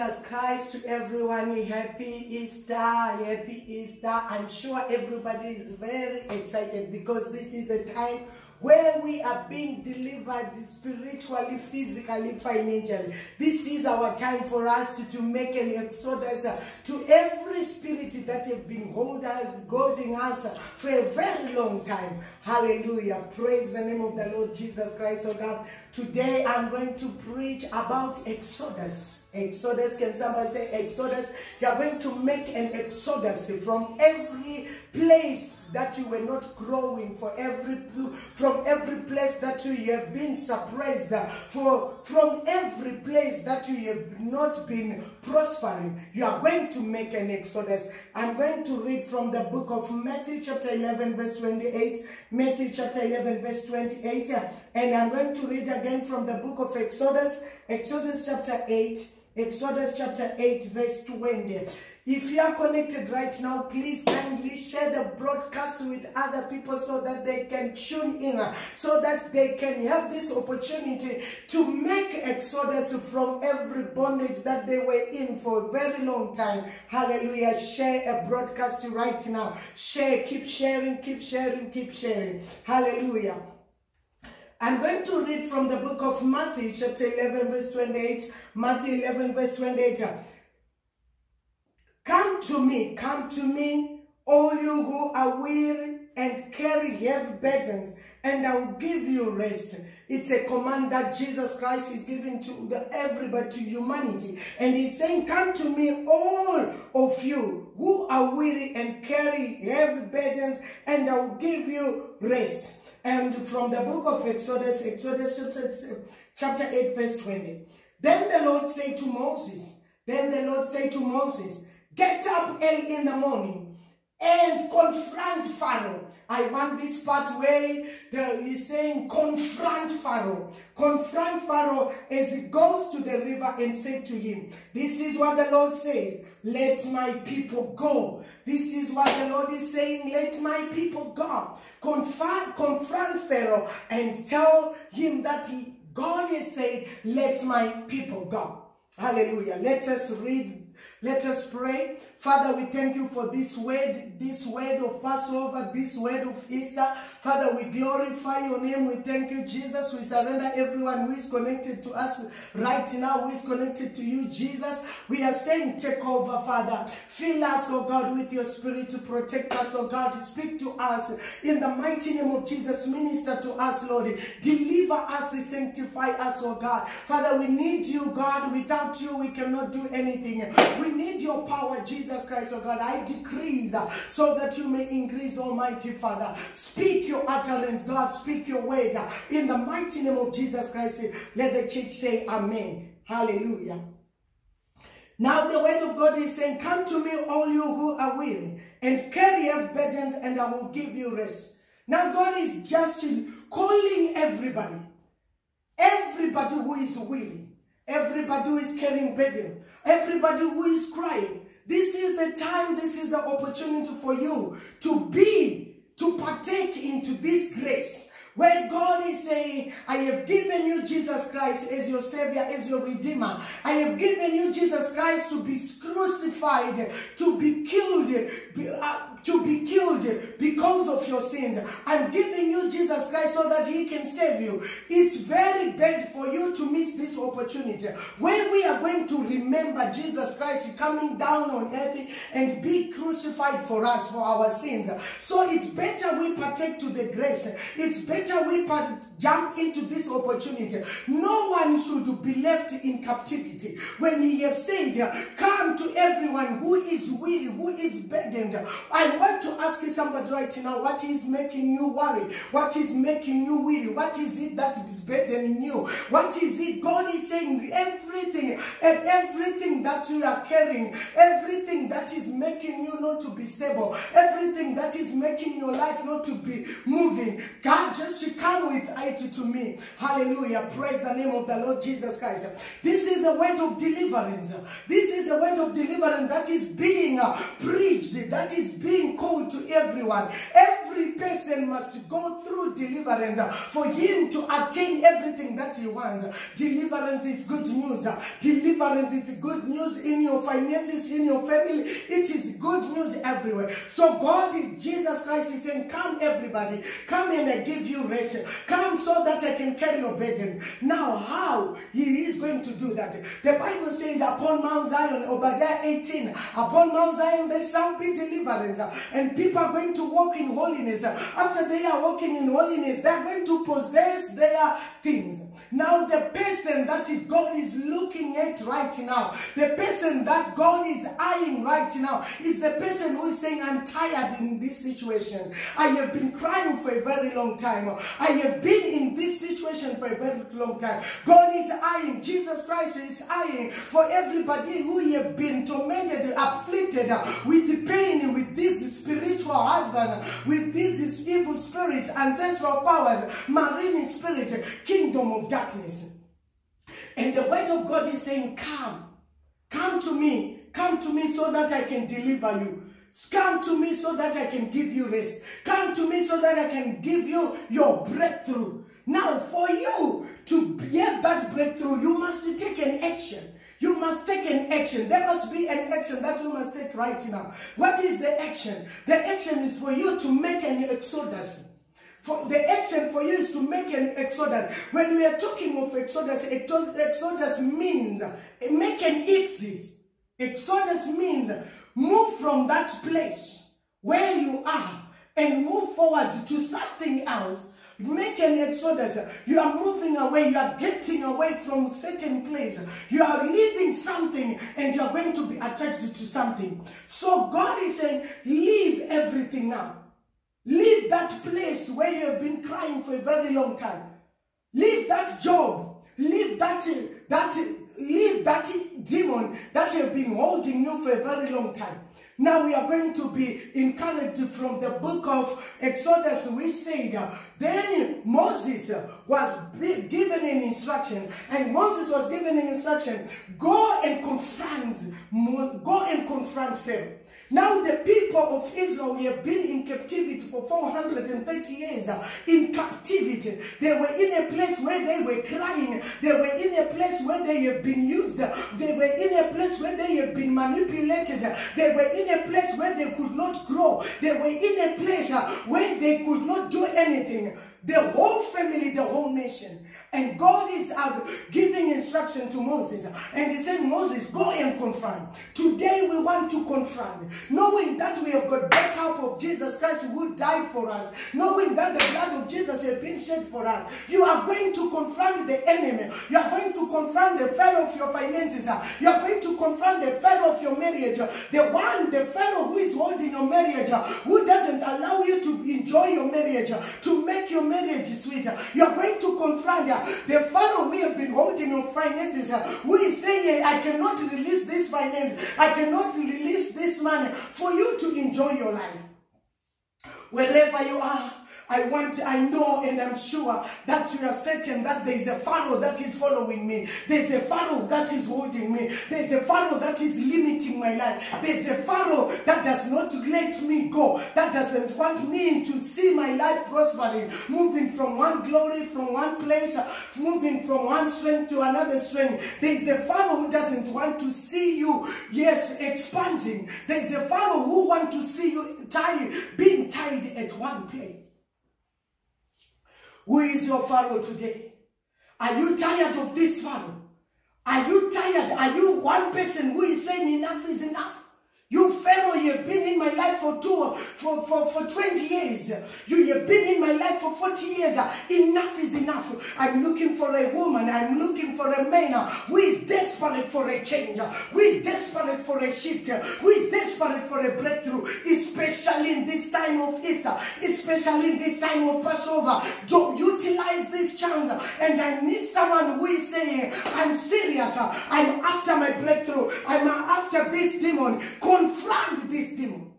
Jesus Christ, to everyone, happy Easter, happy Easter. I'm sure everybody is very excited because this is the time where we are being delivered spiritually, physically, financially. This is our time for us to make an exodus to every spirit that have been holding us for a very long time. Hallelujah. Praise the name of the Lord Jesus Christ, oh God. Today I'm going to preach about exodus. Exodus, can somebody say exodus? You are going to make an exodus from every place that you were not growing, from every place that you have been suppressed, from every place that you have not been prospering. You are going to make an exodus. I'm going to read from the book of Matthew chapter 11 verse 28, Matthew chapter 11 verse 28, and I'm going to read again from the book of Exodus, Exodus chapter 8, Exodus chapter 8 verse 20. If you are connected right now, please kindly share the broadcast with other people so that they can tune in, so that they can have this opportunity to make exodus from every bondage that they were in for a very long time. Hallelujah. Share a broadcast right now. Share, keep sharing, keep sharing, keep sharing. Hallelujah. I'm going to read from the book of Matthew chapter 11 verse 28. Matthew 11 verse 28. Come to me, all you who are weary and carry heavy burdens, and I will give you rest. It's a command that Jesus Christ is giving to everybody, to humanity. And he's saying, come to me, all of you who are weary and carry heavy burdens, and I will give you rest. And from the book of Exodus, Exodus chapter 8 verse 20. Then the Lord said to Moses, get up early in the morning and confront Pharaoh. I want this part where he's saying confront Pharaoh. Confront Pharaoh as he goes to the river and say to him, this is what the Lord says, let my people go. This is what the Lord is saying, let my people go. Confront Pharaoh and tell him that God has said, let my people go. Hallelujah. Let us read, let us pray. Father, we thank you for this word of Passover, this word of Easter. Father, we glorify your name. We thank you, Jesus. We surrender everyone who is connected to us right now, who is connected to you, Jesus. We are saying, take over, Father. Fill us, oh God, with your spirit to protect us, oh God. Speak to us in the mighty name of Jesus. Minister to us, Lord. Deliver us, sanctify us, oh God. Father, we need you, God. Without you, we cannot do anything. We need your power, Jesus Christ, oh God. I decrease so that you may increase, Almighty Father. Speak your utterance, God. Speak your word in the mighty name of Jesus Christ. Let the church say amen. Hallelujah. Now the word of God is saying, come to me, all you who are weary and carry heavy burdens, and I will give you rest. Now God is just calling everybody who is weary, everybody who is carrying burden, everybody who is crying. This is the time, this is the opportunity for you to partake into this grace. Where God is saying, I have given you Jesus Christ as your Savior, as your Redeemer. I have given you Jesus Christ to be crucified, to be killed because of your sins. I'm giving you Jesus Christ so that he can save you. It's very bad for you to miss this opportunity. When we are going to remember Jesus Christ coming down on earth and be crucified for us, for our sins. So it's better we partake to the grace. It's better we jump into this opportunity. No one should be left in captivity. When he has said, come to everyone who is weary, who is burdened. I want to ask you somebody right now, what is making you worry? What is making you weary? What is it that is burdening you? What is it? God is saying everything, and everything that you are carrying, everything that is making you not to be stable, everything that is making your life not to be moving, God just should come with it to me. Hallelujah. Praise the name of the Lord Jesus Christ. This is the word of deliverance. This is the word of deliverance that is being preached, that is being called to everyone. Every every person must go through deliverance for him to attain everything that he wants. Deliverance is good news. Deliverance is good news in your finances, in your family. It is good news everywhere. So God is, Jesus Christ is saying, come everybody, come and I give you rest. Come so that I can carry your burdens. Now how he is going to do that? The Bible says upon Mount Zion, Obadiah 18, upon Mount Zion there shall be deliverance, and people are going to walk in holiness. After they are walking in holiness, they are going to possess their things. Now the person that is God is looking at right now, the person that God is eyeing right now, is the person who is saying, I'm tired in this situation. I have been crying for a very long time. I have been in this situation for a very long time. God is eyeing, Jesus Christ is eyeing for everybody who have been tormented, afflicted with pain, with this spiritual husband, with these evil spirits, ancestral powers, marine spirit, kingdom of darkness. And the word of God is saying, come to me so that I can deliver you. Come to me so that I can give you rest. Come to me so that I can give you your breakthrough. Now, for you to have that breakthrough, you must take an action. You must take an action. There must be an action that you must take right now. What is the action? The action is for you to make an exodus. For the action for you is to make an exodus. When we are talking of exodus, exodus means make an exit. Exodus means move from that place where you are and move forward to something else. Make an exodus. You are moving away. You are getting away from certain place. You are leaving something and you are going to be attached to something. So God is saying, leave everything now. Leave that place where you have been crying for a very long time. Leave that job. Leave that demon that have been holding you for a very long time. Now we are going to be encouraged from the book of Exodus, which said, then Moses was given an instruction, and Moses was given an instruction, go and confront Pharaoh. Now the people of Israel have been in captivity for 430 years. In captivity, they were in a place where they were crying. They were in a place where they have been used. They were in a place where they have been manipulated. They were in a place where they could not grow. They were in a place where they could not do anything. The whole family, the whole nation. And God is giving instruction to Moses. And he said, Moses, go and confront. Today we want to confront. Knowing that we have got backup of Jesus Christ who died for us. Knowing that the blood of Jesus has been shed for us. You are going to confront the enemy. You are going to confront the Pharaoh of your finances. You are going to confront the Pharaoh of your marriage. The Pharaoh who is holding your marriage. Who doesn't allow you to enjoy your marriage. To make your marriage sweeter. You are going to confront the Pharaoh we have been holding your finances. Who is saying, I cannot release this finance. I cannot release this money for you to enjoy your life. Wherever you are, I know and I'm sure that you are certain that there is a Pharaoh that is following me. There's a Pharaoh that is holding me. There's a Pharaoh that is limiting my life. There's a Pharaoh that does not let me go. That doesn't want me to see my life prospering. Moving from one glory, from one place, moving from one strength to another strength. There's a Pharaoh who doesn't want to see you, yes, expanding. There's a Pharaoh who wants to see you being tied at one place. Who is your Pharaoh today? Are you tired of this Pharaoh? Are you tired? Are you one person who is saying enough is enough? You Pharaoh, you have been in my life for 20 years. You have been in my life for 40 years. Enough is enough. I'm looking for a woman. I'm looking for a man who is desperate for a change. Who is desperate for a shift. Who is desperate for a breakthrough. Especially in this time of Easter. Especially in this time of Passover. Don't utilize this chance. And I need someone who is saying, I'm serious. I'm after my breakthrough. I'm after this demon. Confront this demon.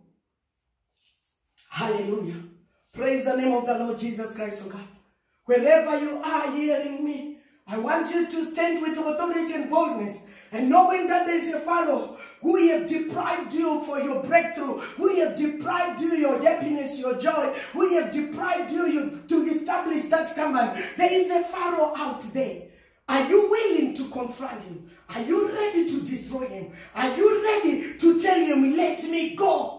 Hallelujah. Praise the name of the Lord Jesus Christ, oh God. Wherever you are hearing me, I want you to stand with authority and boldness. And knowing that there is a Pharaoh who have deprived you for your breakthrough, who have deprived you your happiness, your joy, who have deprived you to establish that command. There is a Pharaoh out there. Are you willing to confront him? Are you ready to destroy him? Are you ready to tell him, let me go?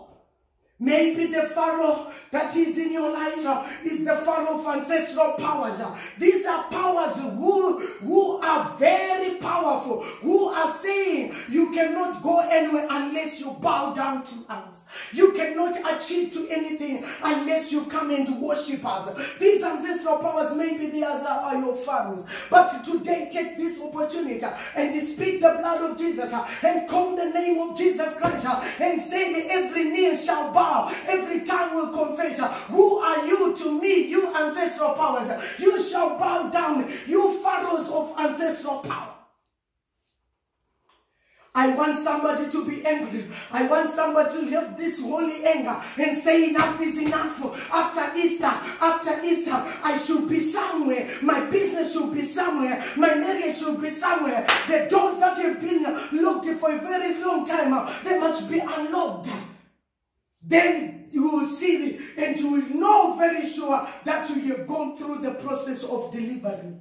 Maybe the Pharaoh that is in your life is the Pharaoh of ancestral powers. These are powers who are very powerful, who are saying you cannot go anywhere unless you bow down to us. You cannot achieve to anything unless you come and worship us. These ancestral powers, maybe they are your pharaohs. But today, take this opportunity and speak the blood of Jesus and call the name of Jesus Christ and say that every knee shall bow. Every tongue will confess. Who are you to me, you ancestral powers? You shall bow down, you pharaohs of ancestral powers. I want somebody to be angry. I want somebody to have this holy anger and say enough is enough. After Easter, I should be somewhere. My business should be somewhere. My marriage should be somewhere. The doors that have been locked for a very long time, they must be unlocked. Then you will see and you will know very sure that you have gone through the process of delivery.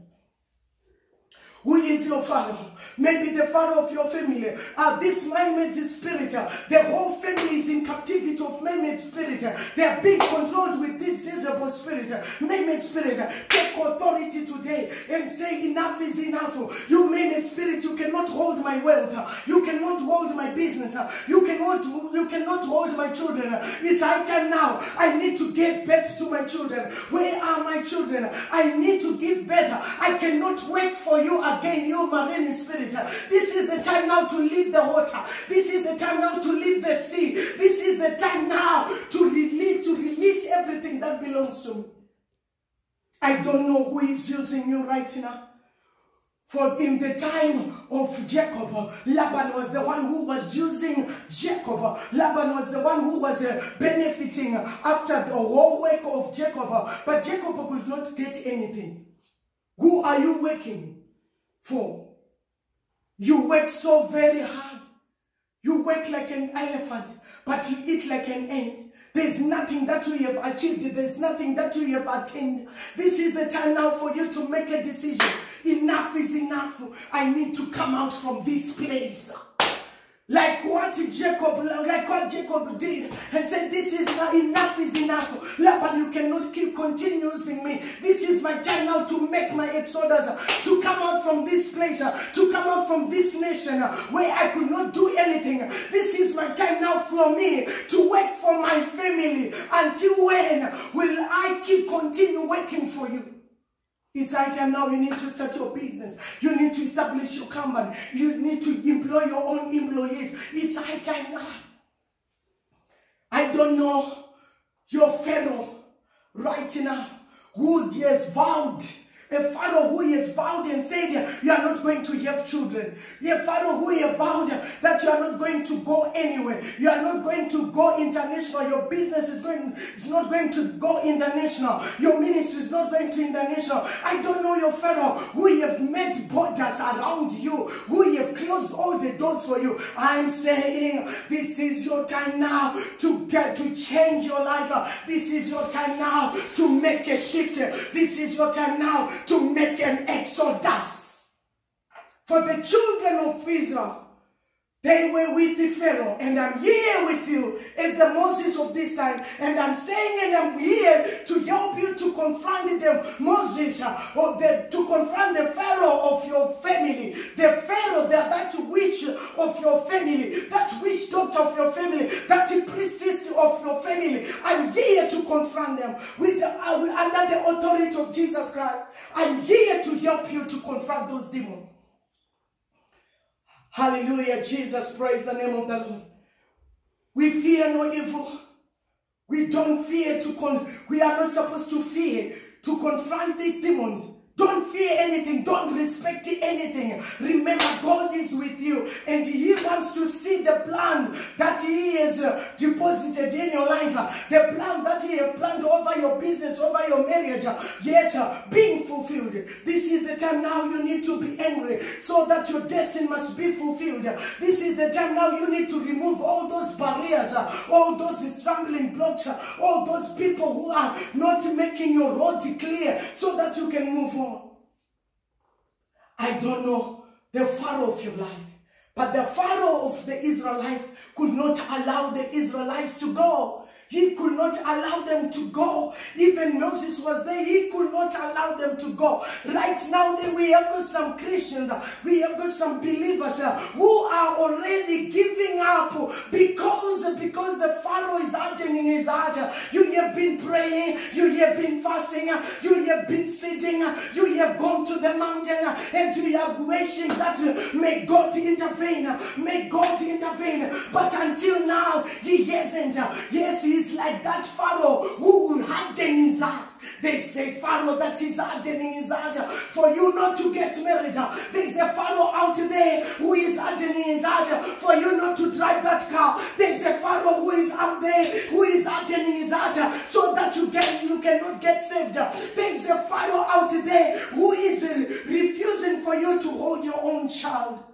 Who is your Pharaoh? Maybe the Pharaoh of your family. This man-made spirit. The whole family is in captivity of man-made spirit. They are being controlled with this Jezebel spirit. Man-made spirit. Take authority today and say enough is enough. You man-made spirit, you cannot hold my wealth. You cannot hold my business. You cannot hold my children. It's high time now. I need to give birth to my children. Where are my children? I need to give birth. I cannot wait for you again, you marine spirit. This is the time now to leave the water. This is the time now to leave the sea. This is the time now to release everything that belongs to me. I don't know who is using you right now. For in the time of Jacob, Laban was the one who was using Jacob. Laban was the one who was benefiting after the whole work of Jacob. But Jacob could not get anything. Who are you working for? You work so very hard. You work like an elephant, but you eat like an ant. There's nothing that you have achieved. There's nothing that you have attained. This is the time now for you to make a decision. Enough is enough. I need to come out from this place. Like what Jacob did and said, this is enough is enough. Laban, you cannot keep continuing me. This is my time now to make my exodus, to come out from this place, to come out from this nation where I could not do anything. This is my time now for me to work for my family. Until when will I continue working for you? It's high time now. You need to start your business. You need to establish your company. You need to employ your own employees. It's high time now. I don't know your Pharaoh right now who has vowed. A Pharaoh who has vowed and said you are not going to have children. A Pharaoh who has vowed that you are not going to go anywhere. You are not going to go international. Your business is not going to go international. Your ministry is not going to international. I don't know your Pharaoh who have made borders around you, who have closed all the doors for you. I'm saying this is your time now to change your life. This is your time now to make a shift. This is your time now to make an exodus. For the children of Israel, they were with the Pharaoh, and I'm here with you as the Moses of this time, and I'm saying, and I'm here to help you to confront the Moses, to confront the Pharaoh of your family, the Pharaoh, that witch of your family, that witch doctor of your family, that priestess of your family. I'm here to confront them under the authority of Jesus Christ. I'm here to help you to confront those demons. Hallelujah, Jesus, praise the name of the Lord. We fear no evil. We don't fear we are not supposed to fear to confront these demons. Don't fear anything. Don't respect anything. Remember, God is with you, and He wants to see the plan that He has deposited in your life, the plan that He has planned over your business, over your marriage, yes, being fulfilled. This is the time now you need to be angry so that your destiny must be fulfilled. This is the time now you need to remove all those barriers, all those stumbling blocks, all those people who are not making your road clear so that you can move on. I don't know the Pharaoh of your life, but the Pharaoh of the Israelites could not allow the Israelites to go. He could not allow them to go. Even Moses was there. He could not allow them to go. Right now, we have got some Christians. We have got some believers who are already giving up because the Pharaoh is hardening his heart. You have been praying. You have been fasting. You have been sitting. You have gone to the mountain and you have wishing that may God intervene. May God intervene. But until now, He hasn't. Yes, He is like that Pharaoh who will harden his heart. They say Pharaoh that is hardening his heart for you not to get married. There's a Pharaoh out there who is hardening his heart for you not to drive that car. There's a Pharaoh who is out there who is hardening his heart so that you cannot get saved. There's a Pharaoh out there who is refusing for you to hold your own child.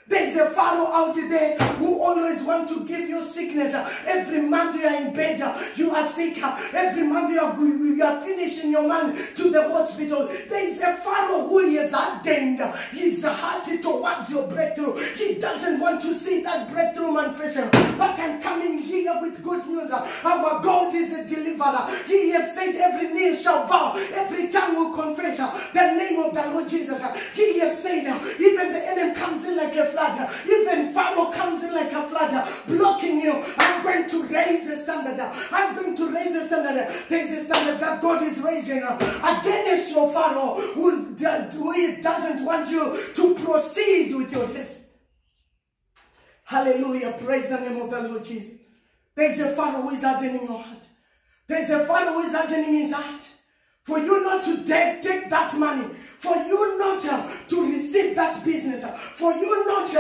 There's a Pharaoh out there who always want to give you sickness. Every month you are in bed, you are sick. Every month you are finishing your money to the hospital. There's a Pharaoh who is hardened his heart towards your breakthrough. He doesn't want to see that breakthrough manifestation. But I'm coming here with good news. Our God is a deliverer. He has said every knee shall bow, every tongue will confess the name of the Lord Jesus. He has said even the enemy comes in like a flood. Even Pharaoh comes in like a flood, blocking you. I'm going to raise the standard. I'm going to raise the standard. There's a standard that God is raising against your Pharaoh who doesn't want you to proceed with your destiny. Hallelujah. Praise the name of the Lord Jesus. There's a Pharaoh who is hardening your heart. There's a Pharaoh who is hardening his heart. For you not to take that money, for you not to receive that business, for you not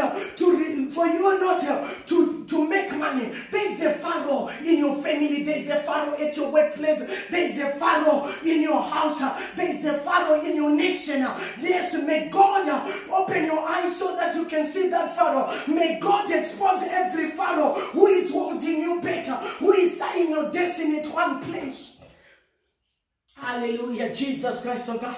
to make money. There's a Pharaoh in your family. There's a Pharaoh at your workplace. There's a Pharaoh in your house. There's a Pharaoh in your nation. Yes, may God open your eyes so that you can see that Pharaoh. May God expose every Pharaoh who is holding you back, who is tying your destiny to one place. Hallelujah, Jesus Christ, oh God.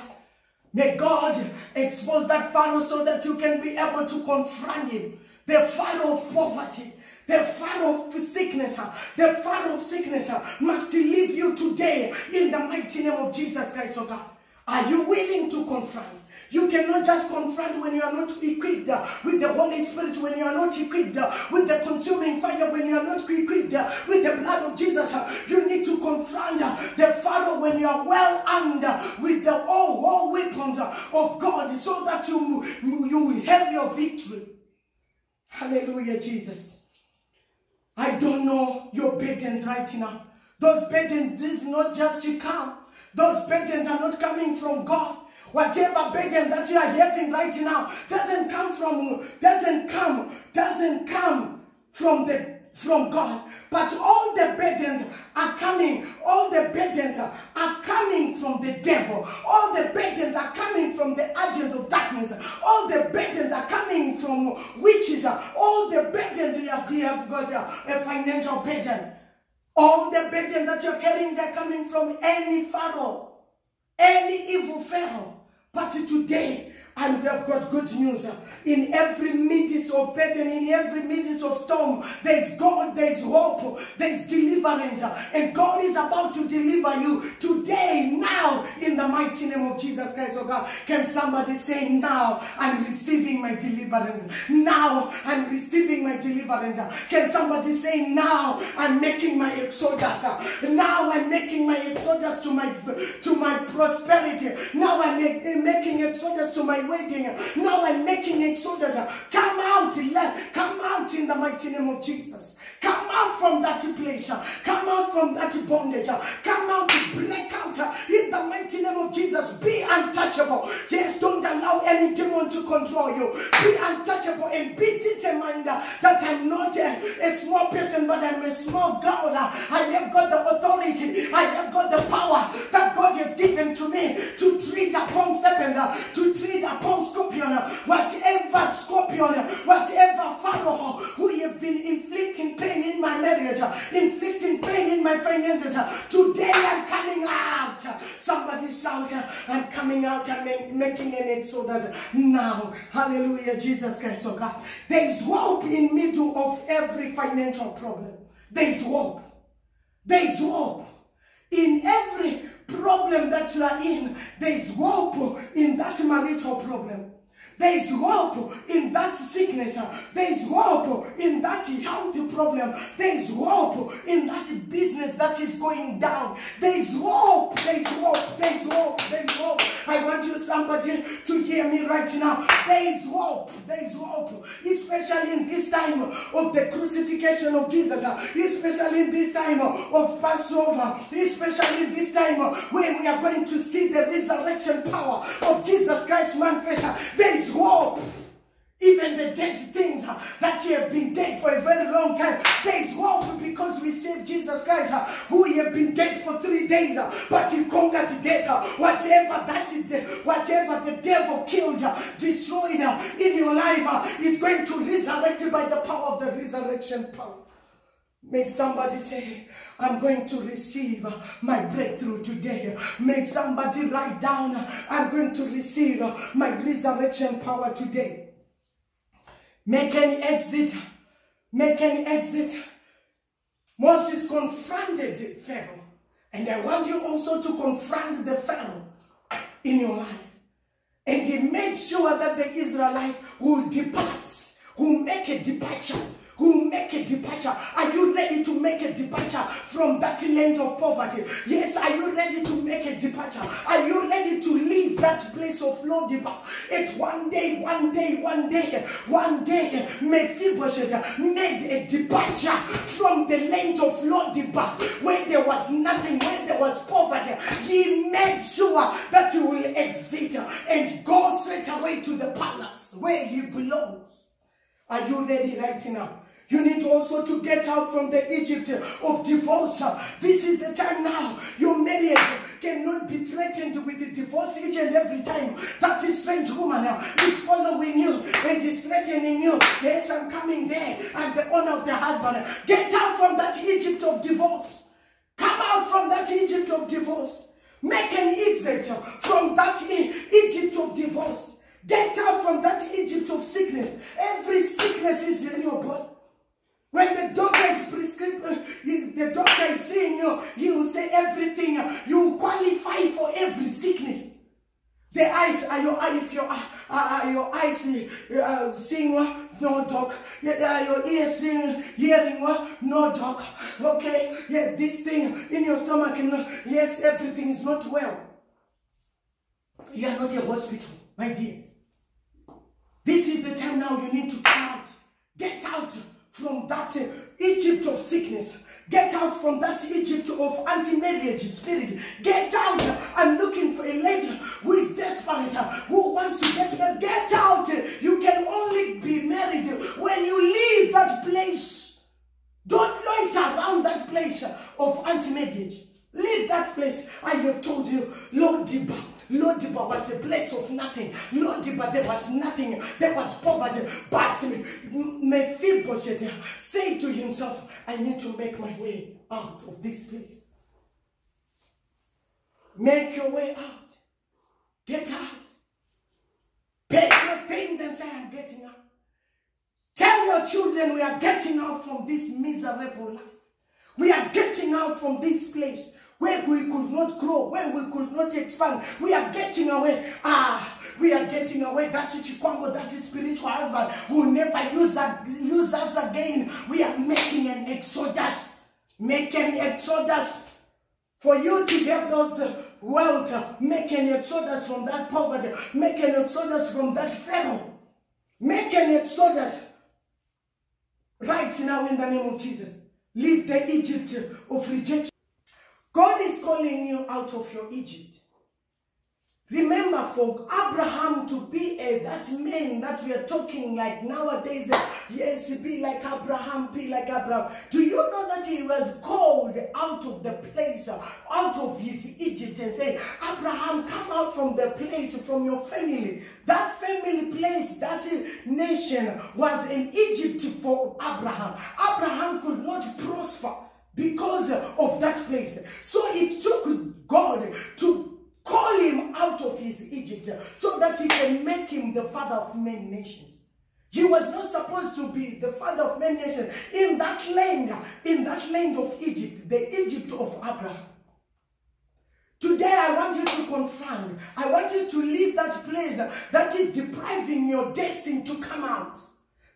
May God expose that Pharaoh so that you can be able to confront him. The Pharaoh of poverty, the Pharaoh of sickness, the Pharaoh of sickness must leave you today in the mighty name of Jesus Christ, oh God. Are you willing to confront? You cannot just confront when you are not equipped with the Holy Spirit, when you are not equipped with the consuming fire, when you are not equipped with the blood of Jesus. You need to confront the Pharaoh when you are well armed with the all weapons of God so that you have your victory. Hallelujah, Jesus. I don't know your burdens right now. Those burdens is not just you come. Those burdens are not coming from God. Whatever burden that you are having right now doesn't come from God. But all the burdens are coming. All the burdens are coming from the devil. All the burdens are coming from the agents of darkness. All the burdens are coming from witches. All the burdens you have got a financial burden. All the burdens that you're carrying, they're coming from any Pharaoh, any evil Pharaoh. But today, and we have got good news. In every midst of burden, in every midst of storm, there's God, there's hope, there's deliverance. And God is about to deliver you today, now, in the mighty name of Jesus Christ, oh God. Can somebody say, now I'm receiving my deliverance? Now I'm receiving my deliverance. Can somebody say, now I'm making my exodus? Now I'm making my exodus to my prosperity. Now I'm making exodus to my wedding. Now I'm making exodus. Come out in the mighty name of Jesus. Come out from that place. Come out from that bondage. Come out to break out in the mighty name of of Jesus, be untouchable. Yes, don't allow any demon to control you. Be untouchable and be determined that I'm not a small person, but I'm a small God. I have got the authority. I have got the power that God has given to me to treat upon serpent, to treat upon scorpion, whatever scorpion, whatever Pharaoh who have been inflicting pain in my marriage, inflicting pain in my finances. Today I'm coming out. Somebody shout, I'm coming out. I'm making an exodus now. Hallelujah, Jesus Christ, oh God. There is hope in middle of every financial problem. There is hope. There is hope. In every problem that you are in, there is hope in that marital problem. There is hope in that sickness. There is hope in that health problem. There is hope in that business that is going down. There is hope. There is hope. There is hope. There is hope. I want you, somebody, to hear me right now. There is hope. There is hope. Especially in this time of the crucifixion of Jesus. Especially in this time of Passover. Especially in this time when we are going to see the resurrection power of Jesus Christ manifest. There is hope. Even the dead things that have been dead for a very long time, there is hope because we saved Jesus Christ, who have been dead for 3 days, but he conquered death. Whatever the devil killed, destroyed in your life, is going to resurrect by the power of the resurrection power. May somebody say, I'm going to receive my breakthrough today. May somebody write down, I'm going to receive my resurrection power today. Make an exit. Make an exit. Moses confronted Pharaoh. And I want you also to confront the Pharaoh in your life. And he made sure that the Israelites will depart, will make a departure. Who make a departure. Are you ready to make a departure from that land of poverty? Yes, are you ready to make a departure? Are you ready to leave that place of Lo-debar? It's one day, Mephibosheth made a departure from the land of Lo-debar, where there was nothing, where there was poverty. He made sure that he will exit and go straight away to the palace where he belongs. Are you ready right now? You need also to get out from the Egypt of divorce. This is the time now. Your marriage cannot be threatened with the divorce each and every time. That strange woman is following you and is threatening you. Yes, I'm coming there. I'm the owner of the husband. Get out from that Egypt of divorce. Come out from that Egypt of divorce. Make an exit from that Egypt of divorce. Get out from that Egypt of sickness. Every sickness is in your body. When the doctor is the doctor is seeing you, he will say everything. You qualify for every sickness. The eyes are your eyes. If your eyes seeing, no doc. Your ears hearing, no doc. Okay, yeah, this thing in your stomach, yes, everything is not well. You are not a hospital, my dear. This is the time now you need to come out. Get out from that Egypt of sickness. Get out from that Egypt of anti-marriage spirit. Get out. I'm looking for a lady who is desperate, who wants to get married. Get out. You can only be married when you leave that place. Don't loiter around that place of anti-marriage. Leave that place. I have told you, Lo-debar. Lo-debar was a place of nothing. Lo-debar, there was nothing. There was poverty. But Mephibosheth said to himself, I need to make my way out of this place. Make your way out. Get out. Pack your things and say, I'm getting out. Tell your children we are getting out from this miserable life. We are getting out from this place where we could not grow, where we could not expand. We are getting away. We are getting away. That Chikwambo, that spiritual husband will never use us again. We are making an exodus. Make an exodus. For you to have those wealth, make an exodus from that poverty. Make an exodus from that Pharaoh. Make an exodus right now in the name of Jesus. Leave the Egypt of rejection. God is calling you out of your Egypt. Remember, for Abraham to be that man that we are talking like nowadays, yes, be like Abraham, be like Abraham. Do you know that he was called out of the place, out of his Egypt, and say, Abraham, come out from the place, from your family. That family place, that nation was in Egypt for Abraham. Abraham could not prosper because of that place. So it took God to call him out of his Egypt so that he can make him the father of many nations. He was not supposed to be the father of many nations in that land of Egypt, the Egypt of Abraham. Today I want you to confront, I want you to leave that place that is depriving your destiny to come out.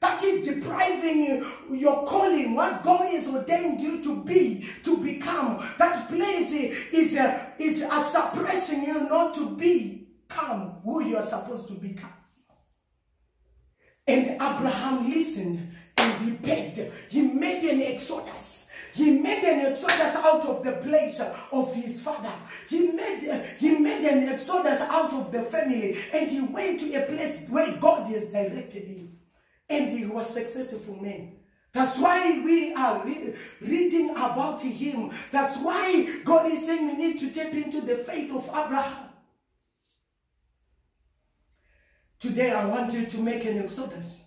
That is depriving your calling, what God has ordained you to be, to become. That place is suppressing you not to become who you are supposed to become. And Abraham listened and he begged. He made an exodus. He made an exodus out of the place of his father. He made an exodus out of the family. And he went to a place where God has directed him. And he was a successful man. That's why we are reading about him. That's why God is saying we need to tap into the faith of Abraham. Today I want you to make an exodus.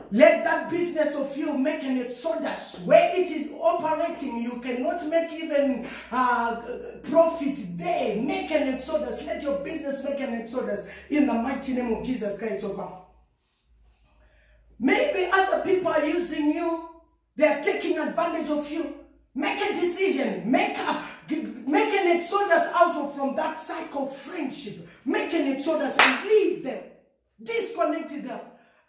Let that business of you make an exodus. Where it is operating, you cannot make even profit there. Make an exodus. Let your business make an exodus in the mighty name of Jesus Christ, oh God. Maybe other people are using you. They are taking advantage of you. Make a decision. Make an exodus from that cycle of friendship. Make an exodus and leave them. Disconnect them.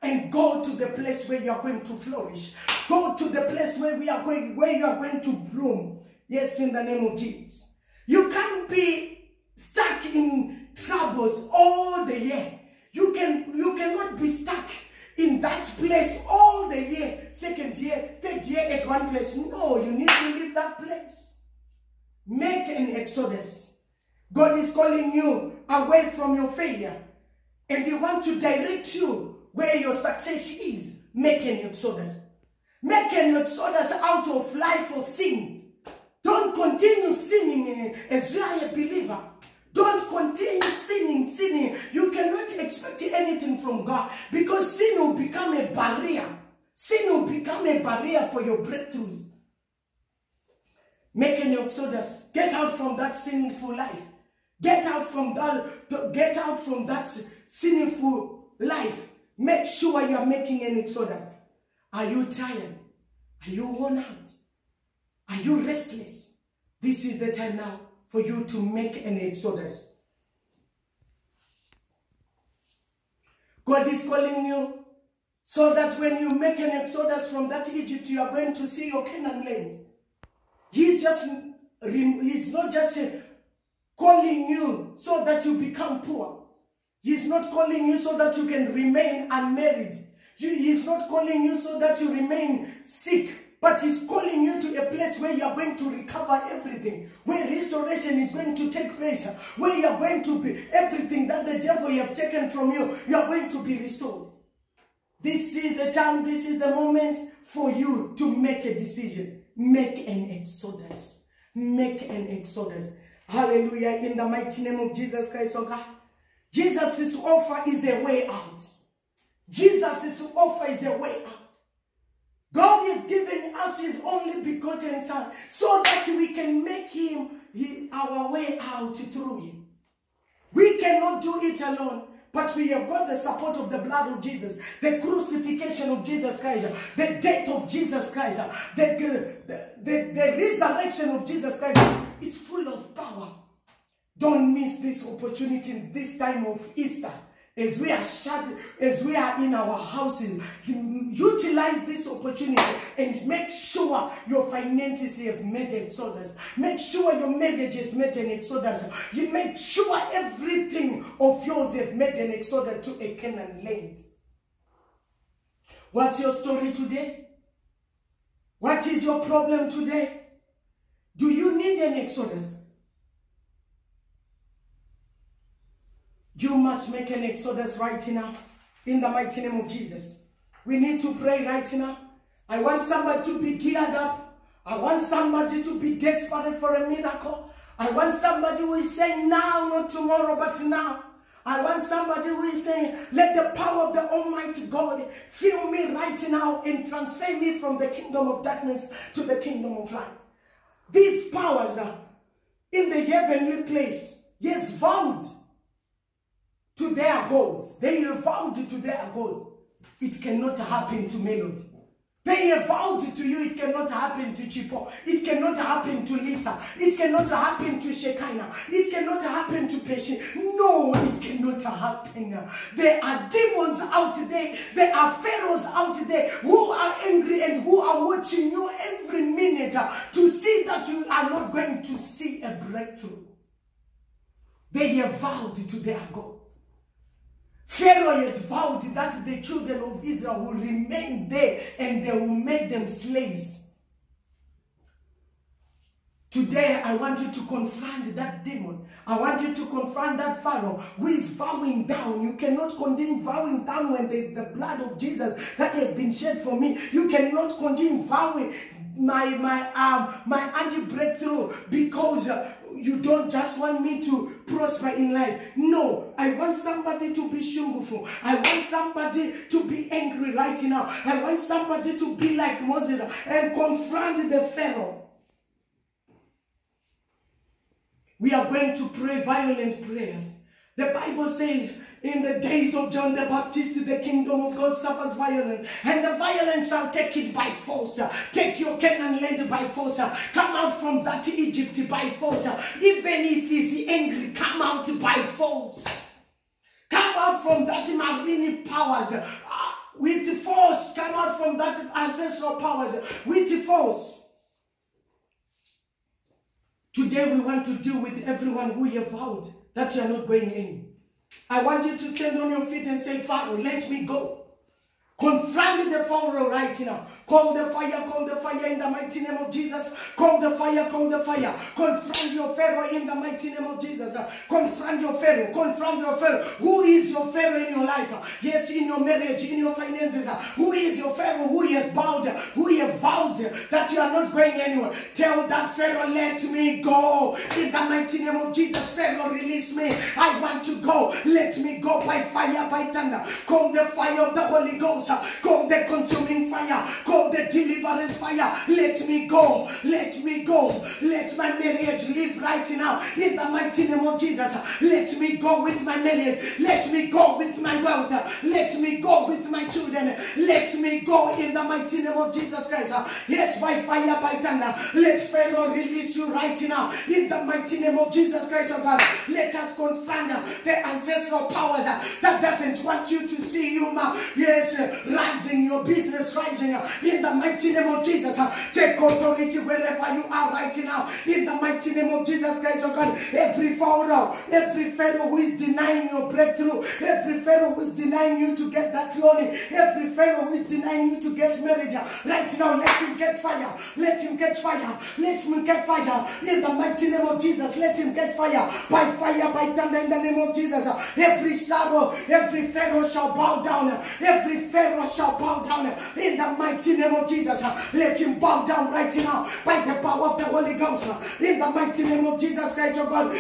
And go to the place where you are going to flourish. Go to the place where you are going to bloom. Yes, in the name of Jesus. You can't be stuck in troubles all the year. You cannot be stuck in that place all the year, second year, third year at one place. No, you need to leave that place. Make an exodus. God is calling you away from your failure. And He wants to direct you where your success is. Make an exodus. Make an exodus out of life of sin. Don't continue sinning as you are a believer. Don't continue sinning. You cannot expect anything from God because sin will become a barrier. Sin will become a barrier for your breakthroughs. Make an exodus. Get out from that sinful life. Get out from that sinful life. Make sure you are making an exodus. Are you tired? Are you worn out? Are you restless? This is the time now for you to make an exodus. God is calling you so that when you make an exodus from that Egypt, you are going to see your Canaan land. He's not just calling you so that you become poor. He's not calling you so that you can remain unmarried. He's not calling you so that you remain sick. But He's calling you to a place where you are going to recover everything. Where restoration is going to take place. Where you are going to be, everything that the devil have taken from you, you are going to be restored. This is the time, this is the moment for you to make a decision. Make an exodus. Make an exodus. Hallelujah. In the mighty name of Jesus Christ, oh God. Jesus' offer is a way out. Jesus' offer is a way out. God is giving us His only begotten Son so that we can make Him our way out through Him. We cannot do it alone, but we have got the support of the blood of Jesus, the crucifixion of Jesus Christ, the death of Jesus Christ, the resurrection of Jesus Christ. It's full of power. Don't miss this opportunity this time of Easter. As we are shut, as we are in our houses, utilize this opportunity and make sure your finances have made an exodus. Make sure your marriage has made an exodus. You make sure everything of yours have made an exodus to a Canaan land. What's your story today? What is your problem today? Do you need an exodus? You must make an exodus right now. In the mighty name of Jesus. We need to pray right now. I want somebody to be geared up. I want somebody to be desperate for a miracle. I want somebody who is saying now, not tomorrow, but now. I want somebody who is saying, let the power of the Almighty God fill me right now and transfer me from the kingdom of darkness to the kingdom of light. These powers are in the heavenly place. Yes, vowed to their gods. They have vowed to their God. It cannot happen to Melody. They have vowed to you, it cannot happen to Chipo. It cannot happen to Lisa. It cannot happen to Shekinah. It cannot happen to Pesci. No, it cannot happen. There are demons out there. There are pharaohs out there who are angry and who are watching you every minute to see that you are not going to see a breakthrough. They have vowed to their God. Pharaoh had vowed that the children of Israel will remain there and they will make them slaves. Today, I want you to confront that demon. I want you to confront that Pharaoh who is bowing down. You cannot continue bowing down when there is the blood of Jesus that has been shed for me. You cannot continue vowing my anti-breakthrough because you don't just want me to prosper in life. No, I want somebody to be shungufu. I want somebody to be angry right now. I want somebody to be like Moses and confront the Pharaoh. We are going to pray violent prayers. The Bible says, in the days of John the Baptist, the kingdom of God suffers violence, and the violence shall take it by force. Take your Canaan land by force. Come out from that Egypt by force. Even if he's angry, come out by force. Come out from that marine powers with force. Come out from that ancestral powers with force. Today we want to deal with everyone who have vowed that you are not going in. I want you to stand on your feet and say, Pharaoh, let me go. Confront the Pharaoh right now. Call the fire in the mighty name of Jesus. Call the fire, call the fire. Confront your Pharaoh in the mighty name of Jesus. Confront your Pharaoh, confront your Pharaoh. Who is your Pharaoh in your life? Yes, in your marriage, in your finances. Who is your Pharaoh who has vowed that you are not going anywhere? Tell that Pharaoh, let me go. In the mighty name of Jesus, Pharaoh, release me. I want to go. Let me go by fire, by thunder. Call the fire of the Holy Ghost. Call the consuming fire. Call the deliverance fire. Let me go. Let me go. Let my marriage live right now. In the mighty name of Jesus. Let me go with my marriage. Let me go with my wealth. Let me go with my children. Let me go in the mighty name of Jesus Christ. Yes, by fire, by thunder. Let Pharaoh release you right now. In the mighty name of Jesus Christ, oh God. Let us confront the ancestral powers that doesn't want you to see you, yes, rising, your business rising. In the mighty name of Jesus. Take authority wherever you are right now. In the mighty name of Jesus Christ, oh God. Every Pharaoh who is denying your breakthrough, every Pharaoh who is denying you to get that loan, every Pharaoh who is denying you to get married, right now, let him get fire. Let him get fire. Let him get fire. In the mighty name of Jesus, let him get fire. By fire, by thunder, in the name of Jesus. Every Pharaoh shall bow down. Every Pharaoh shall bow down. In the mighty name of Jesus, let him bow down right now. By the power of the Holy Ghost. In the mighty name of Jesus Christ, oh God.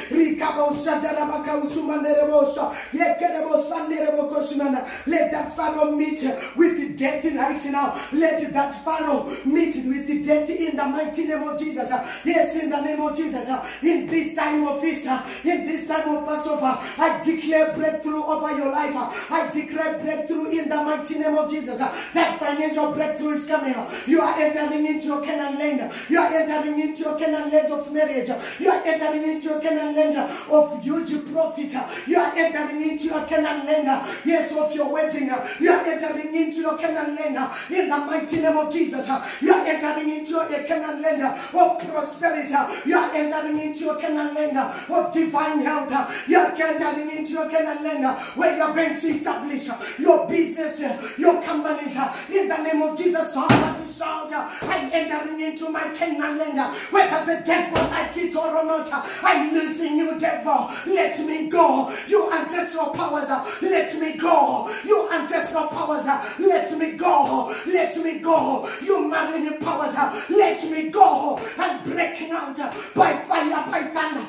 Let that Pharaoh meet with death right now. Let that Pharaoh meet with death in the mighty name of Jesus. Yes, in the name of Jesus. In this time of Easter, in this time of Passover, I declare breakthrough over your life. I declare breakthrough in the mighty name of Jesus. That financial breakthrough is coming. You are entering into your Canaan land. You are entering into your Canaan land of marriage. You are entering into your Canaan land of huge profit. You are entering into your Canaan land, yes, of your wedding. You are entering into your Canaan land in the mighty name of Jesus. You are entering into your Canaan land of prosperity. You are entering into your Canaan land of divine health. You are entering into your Canaan land where you are going to establish your business, your companies. In the name of Jesus, somebody shout, I'm entering into my Canaan land. Whether the devil like it or not, I'm leaving you, devil. Let me go. You ancestral powers, let me go. You ancestral powers, let me go. Let me go. You marine powers, let me go. I'm breaking out by fire, by thunder.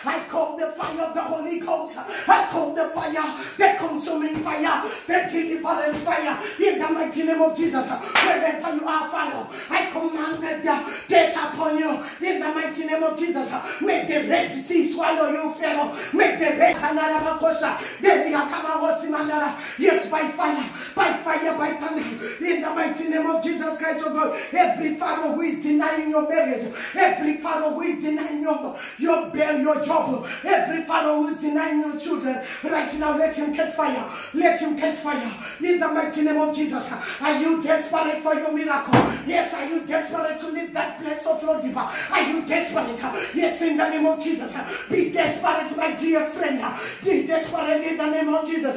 I call the fire of the Holy Ghost. I call the fire, the consuming fire, the deliverance fire. In the mighty name of Jesus, wherever you are, Pharaoh, I commanded death upon you. In the mighty name of Jesus, may the Red Sea swallow you, Pharaoh. May the Red yes, by fire, by thunder. In the mighty name of Jesus Christ, oh God, every Pharaoh who is denying your marriage, every Pharaoh who is denying your job, every Pharaoh who is denying your children, right now let him catch fire. Let him catch fire. In the mighty name of Jesus. Are you desperate for your miracle? Yes, are you desperate to leave that place of Lodiba? Are you desperate? Yes, in the name of Jesus. Be desperate, my dear friend. Be desperate in the name of Jesus.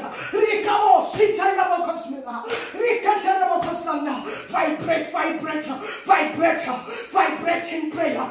Vibrate, vibrate, vibrate, vibrate in prayer.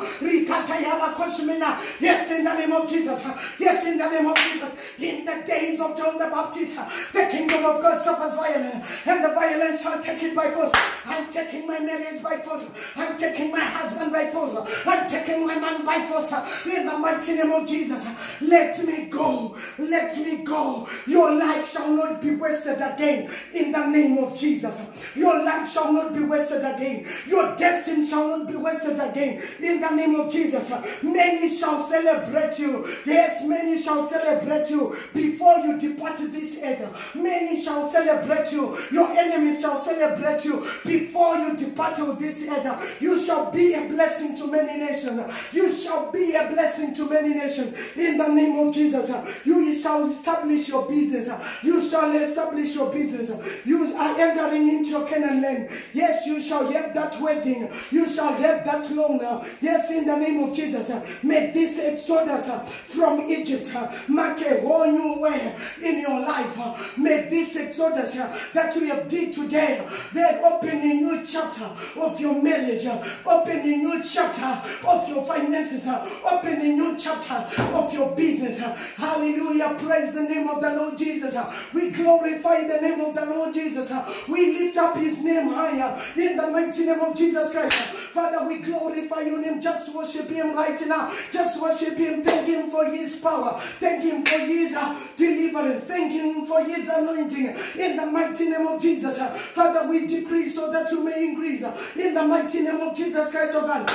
Yes, in the name of Jesus. Yes, in the name of Jesus. In the days of John the Baptist, the kingdom of God suffers violence, and the violence shall take it by force. I'm taking my marriage by force. I'm taking my husband by force. I'm taking my man by force. In the mighty name of Jesus, let me go. Let me go. Your life shall not be wasted again. In the name of Jesus, your life shall not be wasted again. Your destiny shall not be wasted again. In the name of Jesus, many shall celebrate you. Yes, many shall celebrate you before you depart this earth. Many shall celebrate you. Your enemies shall celebrate you before you depart this earth. You shall be a blessing to many nations. You shall be a blessing to many nations. In the name of Jesus, you shall establish your business. You shall establish your business. You are entering into your Canaan land. Yes, you shall have that wedding. You shall have that loan. Yes, in the name of Jesus, may this exodus from Egypt mark a whole new way in your life. May this exodus that you have did today, may open a new chapter of your marriage, open a new chapter of your finances, open a new chapter of your business. Hallelujah. Praise the name of the Lord Jesus. We glorify the name of the Lord Jesus. We lift up his name higher in the mighty name of Jesus Christ. Father, we glorify your name. Just worship him right now. Just worship him. Thank him for his power. Thank him for his deliverance. Thank him for his anointing in the mighty name of Jesus. Father, we decrease so that you may increase in the mighty name of Jesus Christ, oh God.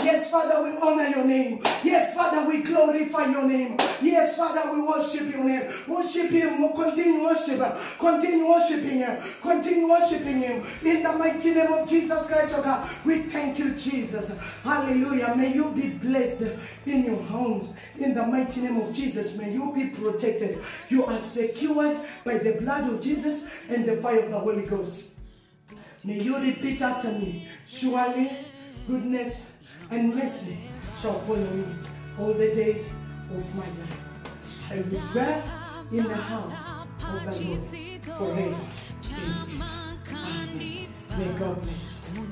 Yes, Father, we honor your name. Yes, Father, we glorify your name. Yes, Father, we worship your name. Worship him. Continue worship. Continue worshiping him. Continue worshiping him in the mighty name of Jesus Christ, oh God. We thank you, Jesus. Hallelujah. May you be blessed in your homes in the mighty name of Jesus. May you be protected. You are secured by the blood of Jesus and the fire of the Holy Ghost. May you repeat after me. Surely goodness and mercy shall follow me all the days of my life. I will dwell in the house of the Lord forever. Amen. May God bless you.